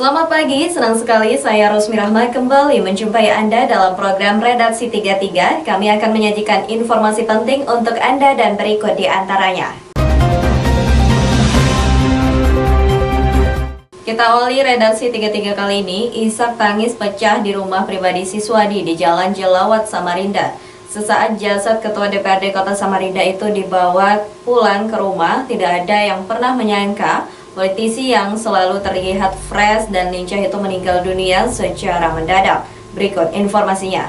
Selamat pagi, senang sekali saya Rosmi Rahma kembali menjumpai Anda dalam program Redaksi 33. Kami akan menyajikan informasi penting untuk Anda dan berikut di antaranya. Kita awali Redaksi 33 kali ini, isak tangis pecah di rumah pribadi Siswadi di Jalan Jelawat, Samarinda. Sesaat jasad Ketua DPRD Kota Samarinda itu dibawa pulang ke rumah, tidak ada yang pernah menyangka politisi yang selalu terlihat fresh dan lincah itu meninggal dunia secara mendadak. Berikut informasinya.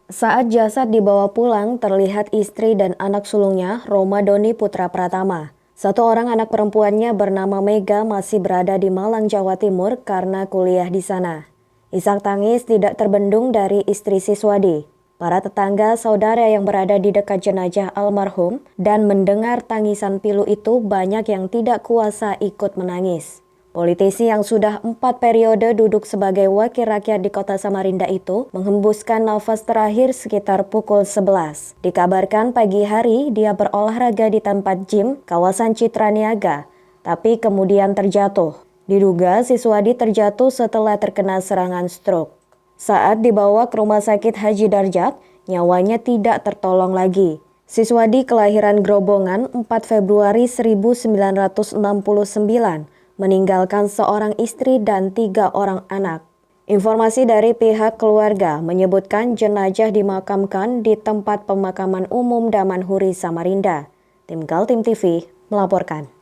Saat jasad dibawa pulang, terlihat istri dan anak sulungnya, Roma Doni Putra Pratama. Satu orang anak perempuannya bernama Mega masih berada di Malang, Jawa Timur karena kuliah di sana. Isak tangis tidak terbendung dari istri Siswadi. Para tetangga saudara yang berada di dekat jenazah almarhum dan mendengar tangisan pilu itu banyak yang tidak kuasa ikut menangis. Politisi yang sudah 4 periode duduk sebagai wakil rakyat di Kota Samarinda itu menghembuskan nafas terakhir sekitar pukul 11. Dikabarkan pagi hari dia berolahraga di tempat gym kawasan Citra Niaga, tapi kemudian terjatuh. Diduga Siswadi terjatuh setelah terkena serangan stroke. Saat dibawa ke Rumah Sakit Haji Darjat, nyawanya tidak tertolong lagi. Siswadi kelahiran Grobongan 4 Februari 1969, meninggalkan seorang istri dan 3 orang anak. Informasi dari pihak keluarga menyebutkan jenazah dimakamkan di tempat pemakaman umum Damanhuri, Samarinda. Tim Galtim TV melaporkan.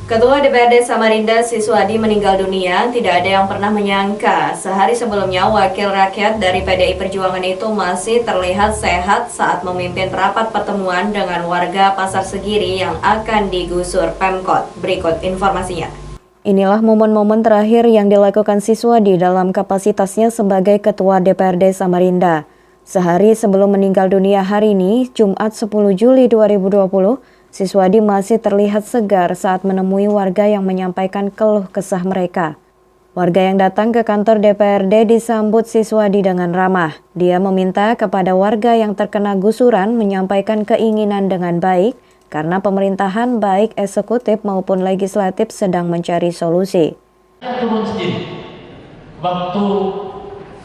Ketua DPRD Samarinda Siswadi meninggal dunia, tidak ada yang pernah menyangka. Sehari sebelumnya, wakil rakyat dari PDI Perjuangan itu masih terlihat sehat saat memimpin rapat pertemuan dengan warga Pasar Segiri yang akan digusur Pemkot. Berikut informasinya. Inilah momen-momen terakhir yang dilakukan Siswadi dalam kapasitasnya sebagai Ketua DPRD Samarinda. Sehari sebelum meninggal dunia hari ini, Jumat 10 Juli 2020, Siswadi masih terlihat segar saat menemui warga yang menyampaikan keluh kesah mereka. Warga yang datang ke kantor DPRD disambut Siswadi dengan ramah. Dia meminta kepada warga yang terkena gusuran menyampaikan keinginan dengan baik karena pemerintahan baik eksekutif maupun legislatif sedang mencari solusi. Turun sendiri. Waktu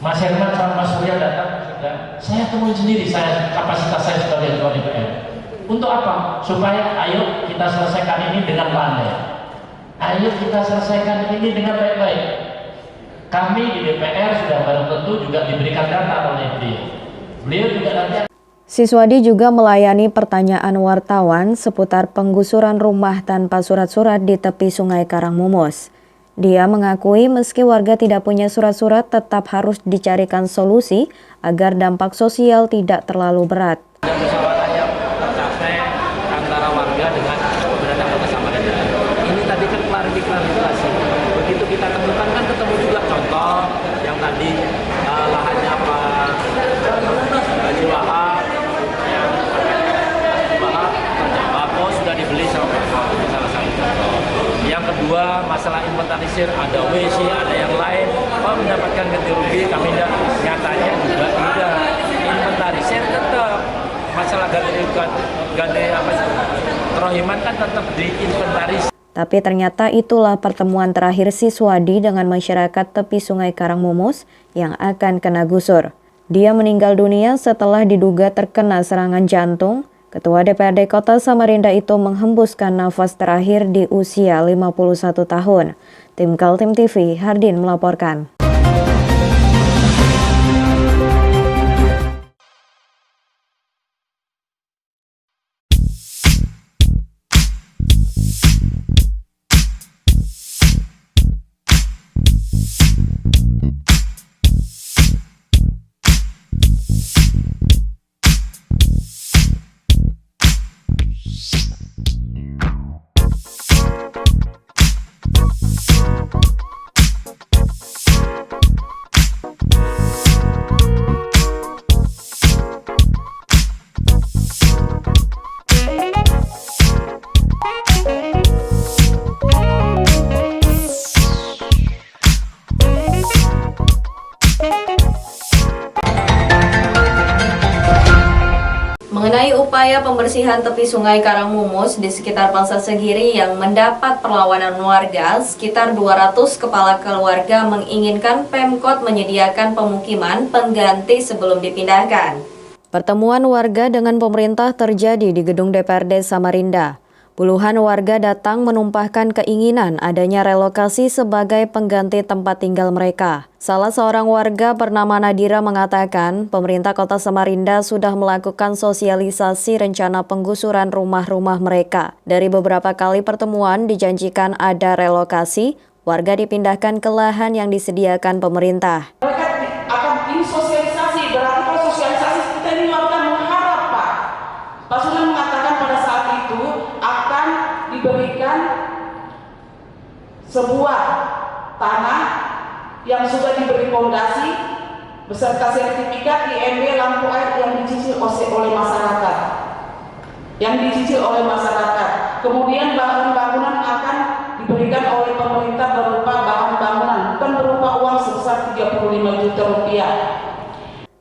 Mas Herman sama Mas Surya datang, saya temuin sendiri, kapasitas saya sebagai Ketua DPR. Untuk apa? Supaya ayo kita selesaikan ini dengan pandai. Ayo kita selesaikan ini dengan baik-baik. Kami di DPR sudah barang tentu juga diberikan data oleh beliau. Beliau juga nanti. Siswadi juga melayani pertanyaan wartawan seputar penggusuran rumah tanpa surat-surat di tepi Sungai Karangmumus. Dia mengakui meski warga tidak punya surat-surat tetap harus dicarikan solusi agar dampak sosial tidak terlalu berat. Klarifikasi. Begitu kita temukan kan ketemu juga contoh yang tadi lahannya Pak Haji Wahab yang Bako sudah dibeli sama Pak, salah satu contoh. Yang kedua masalah inventarisir, ada WC, ada yang lain, Pak mendapatkan ganti rugi, kami tidak, nyatanya juga tidak. Inventarisir tetap masalah ganti kerohiman kan tetap diinventarisir. Tapi ternyata itulah pertemuan terakhir Siswadi dengan masyarakat tepi Sungai Karangmumus yang akan kena gusur. Dia meninggal dunia setelah diduga terkena serangan jantung. Ketua DPRD Kota Samarinda itu menghembuskan nafas terakhir di usia 51 tahun. Tim Galtim TV, Hardin melaporkan. mengenai upaya pembersihan tepi sungai Karangmumus di sekitar Pasar Segiri yang mendapat perlawanan warga, sekitar 200 kepala keluarga menginginkan Pemkot menyediakan pemukiman pengganti sebelum dipindahkan. Pertemuan warga dengan pemerintah terjadi di gedung DPRD Samarinda. Puluhan warga datang menumpahkan keinginan adanya relokasi sebagai pengganti tempat tinggal mereka. Salah seorang warga bernama Nadira mengatakan pemerintah Kota Samarinda sudah melakukan sosialisasi rencana penggusuran rumah-rumah mereka. Dari beberapa kali pertemuan dijanjikan ada relokasi, warga dipindahkan ke lahan yang disediakan pemerintah. Mereka akan ini sosialisasi, berarti kalau sosialisasi kita ini warga mengharap, Pak. Pak Sunan mengatakan pada saat itu akan diberikan sebuah tanah yang sudah diberi fondasi beserta sertifikat IMB lampu air yang dicicil oleh masyarakat. Kemudian bahan bangunan akan diberikan oleh pemerintah berupa bahan bangunan, bukan berupa uang sebesar 35 juta rupiah.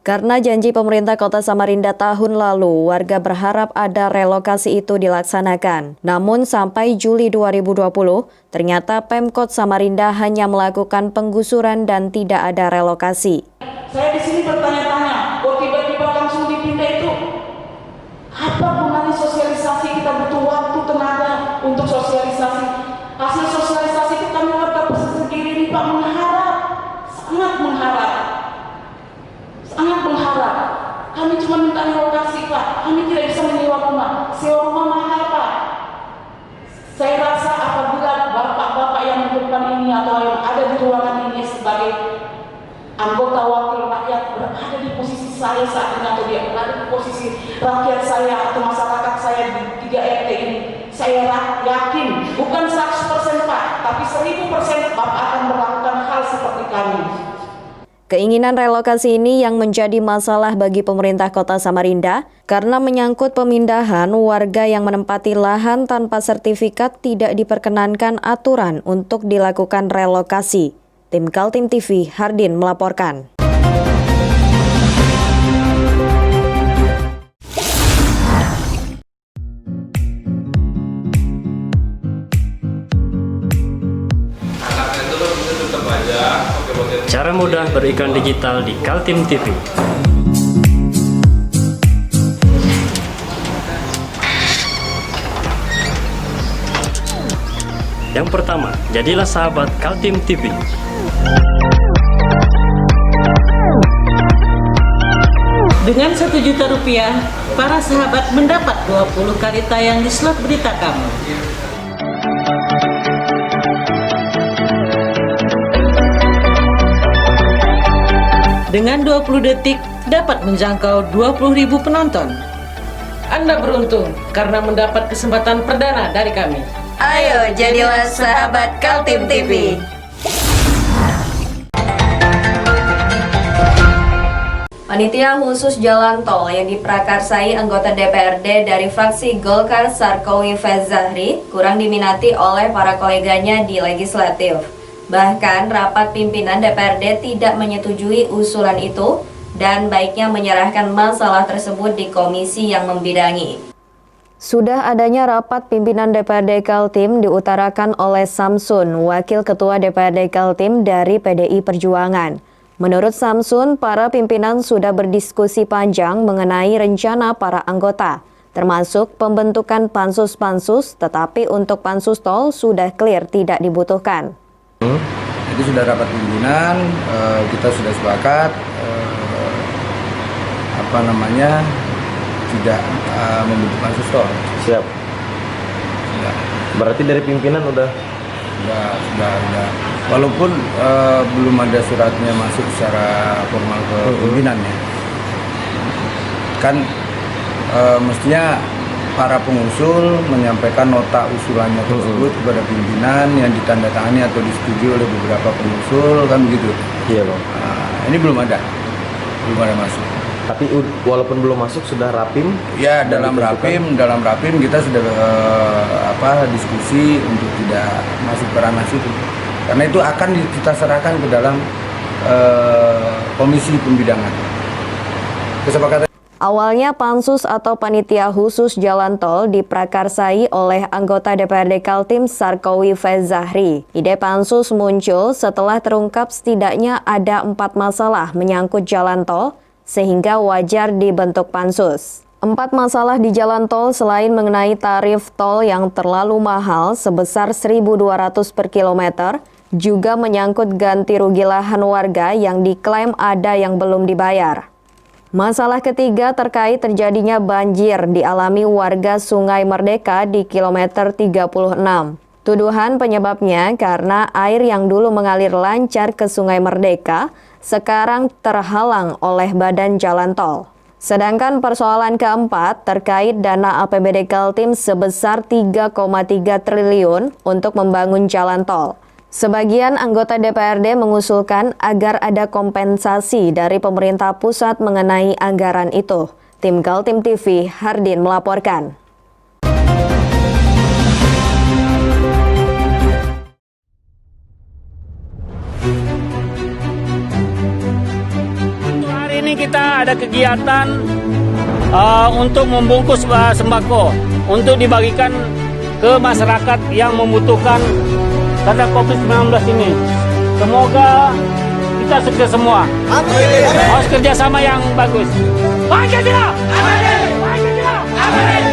Karena janji pemerintah Kota Samarinda tahun lalu, warga berharap ada relokasi itu dilaksanakan. Namun sampai Juli 2020, ternyata Pemkot Samarinda hanya melakukan penggusuran dan tidak ada relokasi. Saya di sini bertanya-tanya, kok tiba-tiba langsung dipindah itu? Apa gunanya sosialisasi? Kita butuh waktu, tenaga untuk sosialisasi. Hasil sosialisasi kita warga Pasar Segiri ini, Pak, mengharap, sangat mengharap. Kami cuma minta relokasi, Pak. Kami tidak bisa menyewa rumah. Sewa rumah mahal, Pak. Saya rasa apabila bapak-bapak yang di depan ini atau yang ada di ruangan ini sebagai anggota wakil rakyat berada di posisi saya saat ini atau dia berada di posisi rakyat saya atau masyarakat saya di 3 RT ini, saya yakin bukan 100% Pak, tapi 1000% Bapak akan melakukan hal seperti kami. Keinginan relokasi ini yang menjadi masalah bagi pemerintah Kota Samarinda karena menyangkut pemindahan warga yang menempati lahan tanpa sertifikat tidak diperkenankan aturan untuk dilakukan relokasi. Tim Kaltim TV, Hardin melaporkan. Cara mudah beriklan digital di Kaltim TV. Yang pertama, jadilah sahabat Kaltim TV. Dengan Rp1 juta, para sahabat mendapat 20 kali tayang di slot berita kamu. Dengan 20 detik dapat menjangkau 20.000 penonton. Anda beruntung karena mendapat kesempatan perdana dari kami. Ayo jadilah sahabat Kaltim TV. Panitia khusus jalan tol yang diprakarsai anggota DPRD dari fraksi Golkar Sarkowi Fezahri kurang diminati oleh para koleganya di legislatif. Bahkan rapat pimpinan DPRD tidak menyetujui usulan itu dan baiknya menyerahkan masalah tersebut di komisi yang membidangi. Sudah adanya rapat pimpinan DPRD Kaltim diutarakan oleh Samsun, Wakil Ketua DPRD Kaltim dari PDI Perjuangan. Menurut Samsun, para pimpinan sudah berdiskusi panjang mengenai rencana para anggota, termasuk pembentukan pansus-pansus, tetapi untuk pansus tol sudah clear tidak dibutuhkan. Itu sudah rapat pimpinan, kita sudah sepakat tidak membentuk pansus tol. Siap. Sudah. Berarti dari pimpinan udah. Walaupun belum ada suratnya masuk secara formal ke pimpinannya. Kan mestinya para pengusul menyampaikan nota usulannya tersebut kepada pimpinan yang ditandatangani atau disetujui oleh beberapa pengusul, kan begitu. Iya, Bang. Ini belum ada masuk. Tapi walaupun belum masuk sudah rapim? Ya, dalam rapim kita sudah diskusi untuk tidak masuk ke ranah situ. Karena itu akan kita serahkan ke dalam komisi pembidangan. Kesepakatan. Awalnya Pansus atau Panitia Khusus Jalan Tol diprakarsai oleh anggota DPRD Kaltim Sarkowi Fezahri. Ide Pansus muncul setelah terungkap setidaknya ada 4 masalah menyangkut jalan tol, sehingga wajar dibentuk Pansus. 4 masalah di jalan tol selain mengenai tarif tol yang terlalu mahal sebesar 1.200 per kilometer, juga menyangkut ganti rugi lahan warga yang diklaim ada yang belum dibayar. Masalah ketiga terkait terjadinya banjir dialami warga Sungai Merdeka di kilometer 36. Tuduhan penyebabnya karena air yang dulu mengalir lancar ke Sungai Merdeka sekarang terhalang oleh badan jalan tol. Sedangkan persoalan keempat terkait dana APBD Kaltim sebesar 3,3 triliun untuk membangun jalan tol. Sebagian anggota DPRD mengusulkan agar ada kompensasi dari pemerintah pusat mengenai anggaran itu. Tim Kaltim TV, Hardin melaporkan. Untuk hari ini kita ada kegiatan untuk membungkus sembako untuk dibagikan ke masyarakat yang membutuhkan karena COVID-19 ini. Semoga kita sukses semua. Harus kerjasama yang bagus. Pancasila! Pancasila! Merdeka!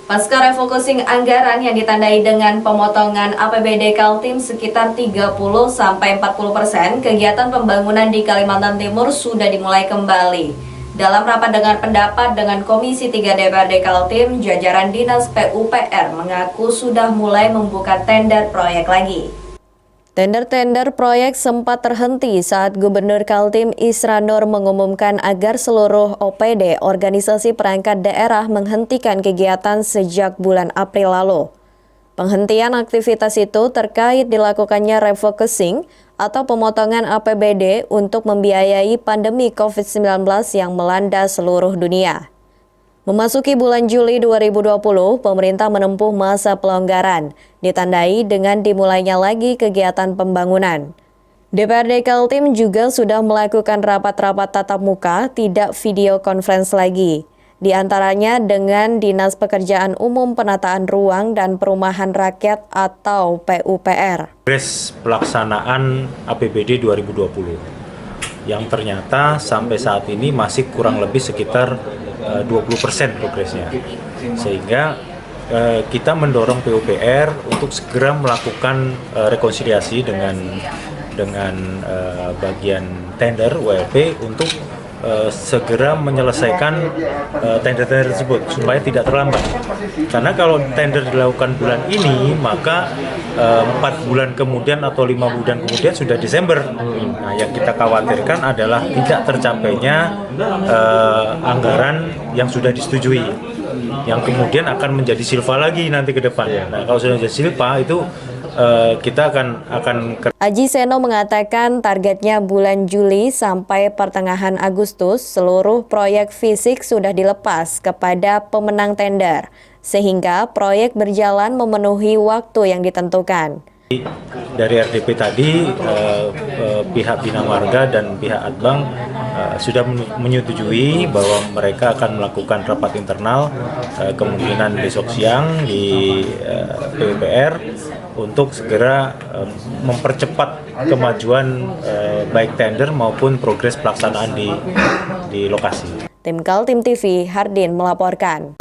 Pasca refocusing anggaran yang ditandai dengan pemotongan APBD Kaltim sekitar 30-40%, kegiatan pembangunan di Kalimantan Timur sudah dimulai kembali. Dalam rapat dengar pendapat dengan Komisi 3 DPRD Kaltim, jajaran Dinas PUPR mengaku sudah mulai membuka tender proyek lagi. Tender-tender proyek sempat terhenti saat Gubernur Kaltim Isra Nur mengumumkan agar seluruh OPD organisasi perangkat daerah menghentikan kegiatan sejak bulan April lalu. Penghentian aktivitas itu terkait dilakukannya refocusing atau pemotongan APBD untuk membiayai pandemi COVID-19 yang melanda seluruh dunia. Memasuki bulan Juli 2020, pemerintah menempuh masa pelonggaran, ditandai dengan dimulainya lagi kegiatan pembangunan. DPRD Kaltim juga sudah melakukan rapat-rapat tatap muka, tidak video conference lagi. Di antaranya dengan Dinas Pekerjaan Umum Penataan Ruang dan Perumahan Rakyat atau PUPR. Progres pelaksanaan APBD 2020 yang ternyata sampai saat ini masih kurang lebih sekitar 20% progresnya, sehingga kita mendorong PUPR untuk segera melakukan rekonsiliasi dengan bagian tender WLP untuk segera menyelesaikan tender-tender tersebut supaya tidak terlambat. Karena kalau tender dilakukan bulan ini, maka 4 bulan kemudian atau 5 bulan kemudian sudah Desember. Nah, yang kita khawatirkan adalah tidak tercapainya anggaran yang sudah disetujui, yang kemudian akan menjadi silva lagi nanti ke depannya. Nah, kalau sudah menjadi silva itu kita akan Aji Seno mengatakan targetnya bulan Juli sampai pertengahan Agustus seluruh proyek fisik sudah dilepas kepada pemenang tender, sehingga proyek berjalan memenuhi waktu yang ditentukan. Dari RDP tadi, pihak Bina Marga dan pihak Adbang sudah menyetujui bahwa mereka akan melakukan rapat internal kemungkinan besok siang di PUPR untuk segera mempercepat kemajuan baik tender maupun progres pelaksanaan di lokasi. Tim Kaltim TV, Hardin melaporkan.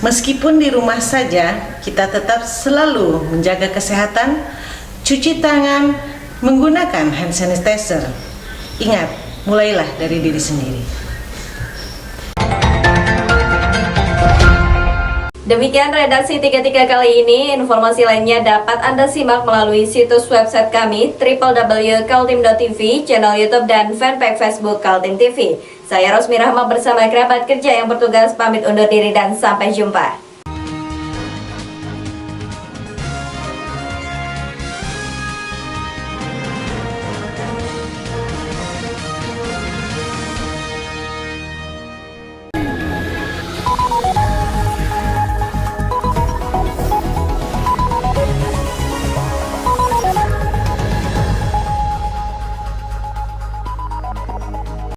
Meskipun di rumah saja, kita tetap selalu menjaga kesehatan, cuci tangan, menggunakan hand sanitizer. Ingat, mulailah dari diri sendiri. Demikian redaksi 33 kali ini. Informasi lainnya dapat Anda simak melalui situs website kami www.kaltim.tv, channel YouTube dan fanpage Facebook Kaltim TV. Saya Rosmi Rahma bersama kerabat kerja yang bertugas pamit undur diri dan sampai jumpa.